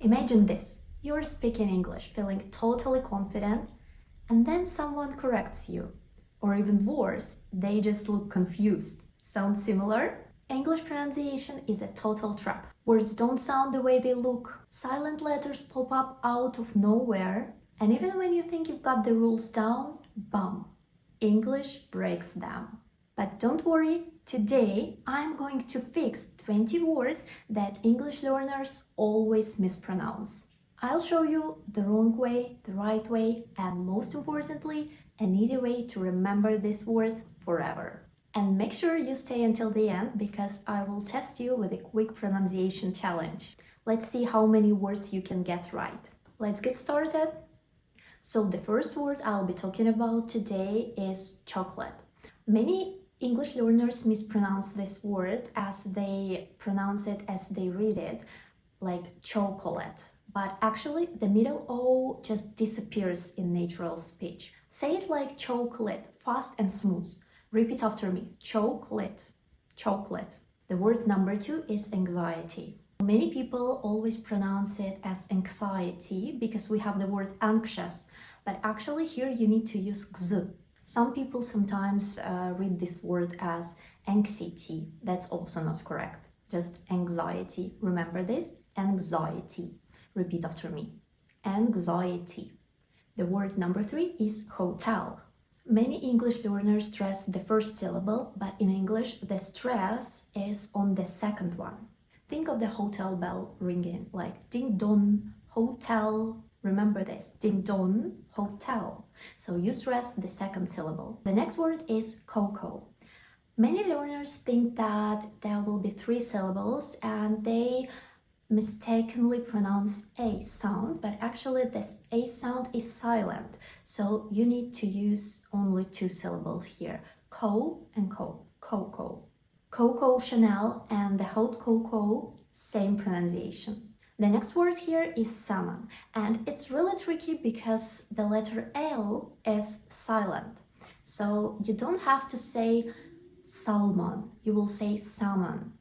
Imagine this. You're speaking English, feeling totally confident, and then someone corrects you. Or even worse, they just look confused. Sound similar? English pronunciation is a total trap. Words don't sound the way they look. Silent letters pop up out of nowhere. And even when you think you've got the rules down, bam, English breaks them. But don't worry, today I'm going to fix 20 words that English learners always mispronounce. I'll show you the wrong way, the right way, and most importantly, an easy way to remember these words forever. And make sure you stay until the end because I will test you with a quick pronunciation challenge. Let's see how many words you can get right. Let's get started. So the first word I'll be talking about today is chocolate. Many English learners mispronounce this word as they pronounce it as they read it, like chocolate. But actually, the middle O just disappears in natural speech. Say it like chocolate, fast and smooth. Repeat after me. Chocolate. Chocolate. The word number 2 is anxiety. Many people always pronounce it as anxiety because we have the word anxious, but actually here you need to use x. Some people sometimes read this word as anxiety. That's also not correct. Just anxiety. Remember this? Anxiety. Repeat after me. Anxiety. The word number 3 is hotel. Many English learners stress the first syllable, but in English the stress is on the second one. Think of the hotel bell ringing like ding dong, hotel. Remember this, ding dong, hotel. So you stress the second syllable. The next word is cocoa. Many learners think that there will be 3 syllables and they mistakenly pronounce A sound, but actually this A sound is silent. So you need to use only 2 syllables here. Co and co. Cocoa. Coco Chanel and the hot cocoa, same pronunciation. The next word here is salmon, and it's really tricky because the letter L is silent. So you don't have to say salmon, you will say salmon.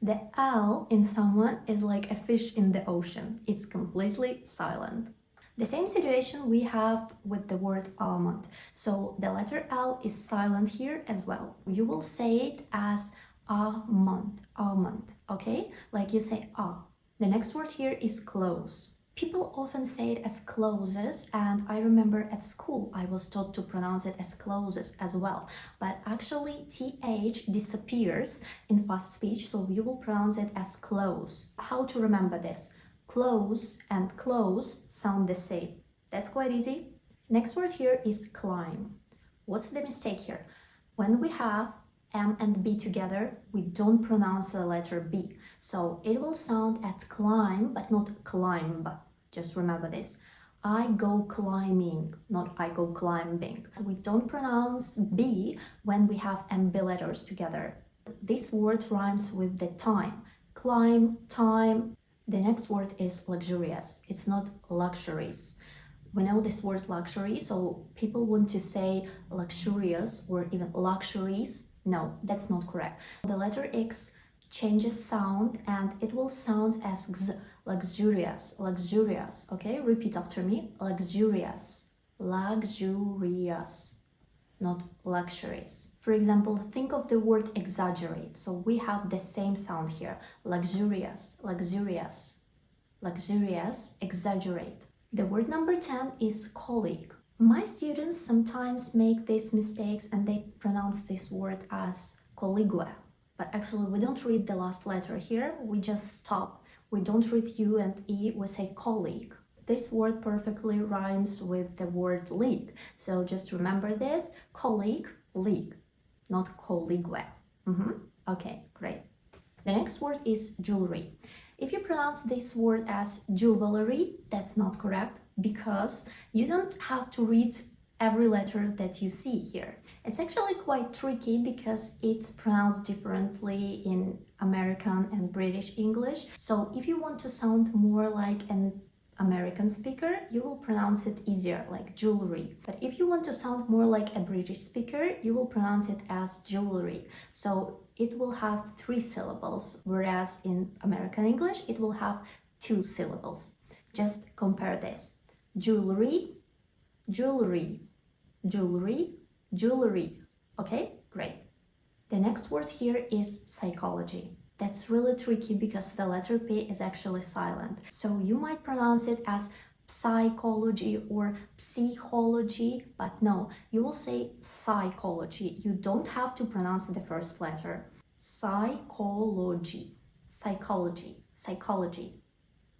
The L in salmon is like a fish in the ocean. It's completely silent. The same situation we have with the word almond. So the letter L is silent here as well. You will say it as almond, almond, okay? Like you say ah. The next word here is close. People often say it as closes, and I remember at school I was taught to pronounce it as closes as well. But actually TH disappears in fast speech, so you will pronounce it as close. How to remember this? Close and close sound the same. That's quite easy. Next word here is climb. What's the mistake here? When we have M and B together, we don't pronounce the letter B. So it will sound as climb, but not climb. Just remember this. I go climbing, not I go climbing. We don't pronounce B when we have MB letters together. This word rhymes with the time. Climb, time. The next word is luxurious. It's not luxuries. We know this word luxury, so people want to say luxurious or even luxuries. No, that's not correct. The letter X changes sound and it will sound as X, luxurious, luxurious, okay? Repeat after me, luxurious, luxurious, not luxuries. For example, think of the word exaggerate. So we have the same sound here, luxurious, luxurious, luxurious, exaggerate. The word number 10 is colleague. My students sometimes make these mistakes and they pronounce this word as colleague. But actually we don't read the last letter here, we just stop. We don't read U and E, we say colleague. This word perfectly rhymes with the word league. So just remember this, colleague, league, not colleague. Okay, great. The next word is jewelry. If you pronounce this word as jewelry, that's not correct because you don't have to read every letter that you see here. It's actually quite tricky because it's pronounced differently in American and British English. So if you want to sound more like an American speaker, you will pronounce it easier, like jewelry. But if you want to sound more like a British speaker, you will pronounce it as jewelry. So it will have 3 syllables, whereas in American English, it will have 2 syllables. Just compare this. Jewelry, jewelry, jewelry, jewelry. Okay, great. The next word here is psychology. That's really tricky because the letter P is actually silent. So you might pronounce it as psychology or psychology, but no, you will say psychology. You don't have to pronounce the first letter. Psychology, psychology, psychology.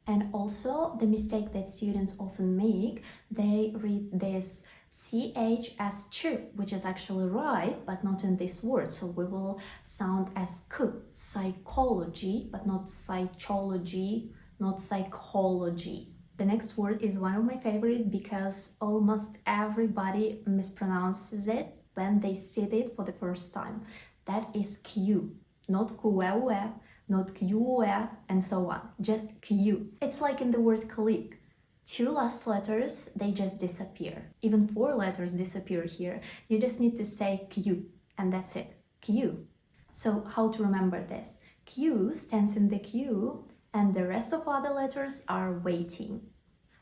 And also the mistake that students often make, they read this CH as ch, which is actually right, but not in this word. So we will sound as k, psychology, but not psychology, not psychology. The next word is one of my favorite because almost everybody mispronounces it when they see it for the first time. That is Q, not QE, not QE, and so on. Just Q. It's like in the word click. 2 last letters, they just disappear. Even 4 letters disappear here. You just need to say Q, and that's it. Q. So how to remember this? Q stands in the queue, and the rest of other letters are waiting.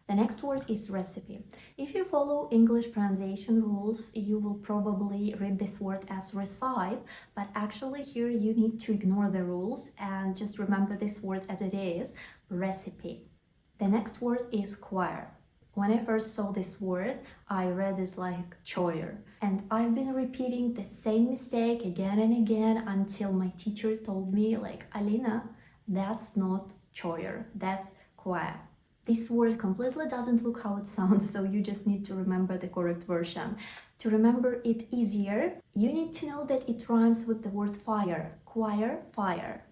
The next word is recipe. If you follow English pronunciation rules, you will probably read this word as recipe, but actually here you need to ignore the rules and just remember this word as it is, recipe. The next word is choir. When I first saw this word, I read it like choir. And I've been repeating the same mistake again and again until my teacher told me, like, Alina, that's not choir, that's choir. This word completely doesn't look how it sounds, so you just need to remember the correct version. To remember it easier, you need to know that it rhymes with the word fire. Choir, fire.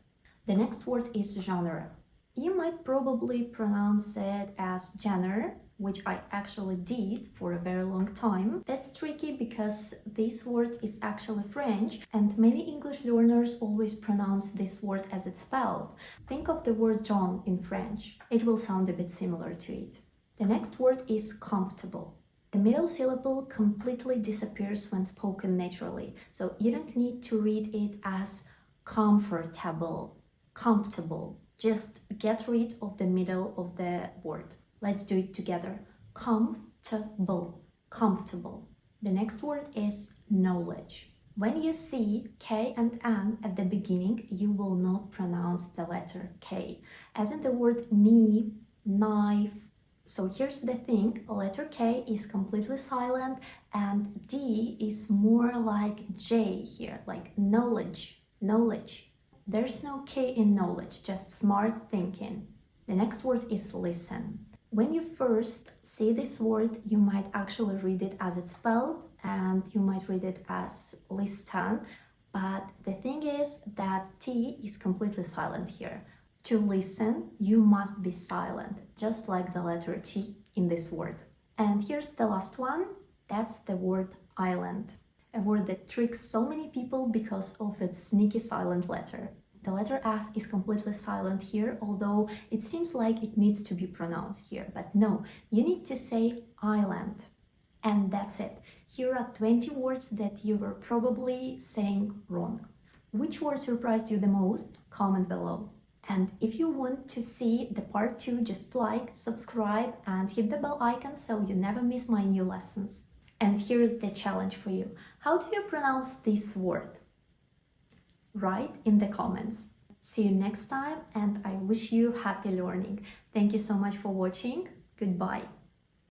The next word is genre. You might probably pronounce it as genre, which I actually did for a very long time. That's tricky because this word is actually French and many English learners always pronounce this word as it's spelled. Think of the word John in French. It will sound a bit similar to it. The next word is comfortable. The middle syllable completely disappears when spoken naturally, so you don't need to read it as comfortable, comfortable. Just get rid of the middle of the word. Let's do it together. Comfortable, comfortable. The next word is knowledge. When you see K and N at the beginning, you will not pronounce the letter K, as in the word knee, knife. So here's the thing, letter K is completely silent and D is more like J here, like knowledge, knowledge. There's no K in knowledge, just smart thinking. The next word is listen. When you first see this word, you might actually read it as it's spelled and you might read it as listen, but the thing is that T is completely silent here. To listen, you must be silent, just like the letter T in this word. And here's the last one, that's the word island. A word that tricks so many people because of its sneaky silent letter. The letter S is completely silent here, although it seems like it needs to be pronounced here. But no, you need to say island. And that's it. Here are 20 words that you were probably saying wrong. Which word surprised you the most? Comment below. And if you want to see the part 2, just like, subscribe and hit the bell icon so you never miss my new lessons. And here's the challenge for you. How do you pronounce this word? Write in the comments. See you next time and I wish you happy learning. Thank you so much for watching. Goodbye.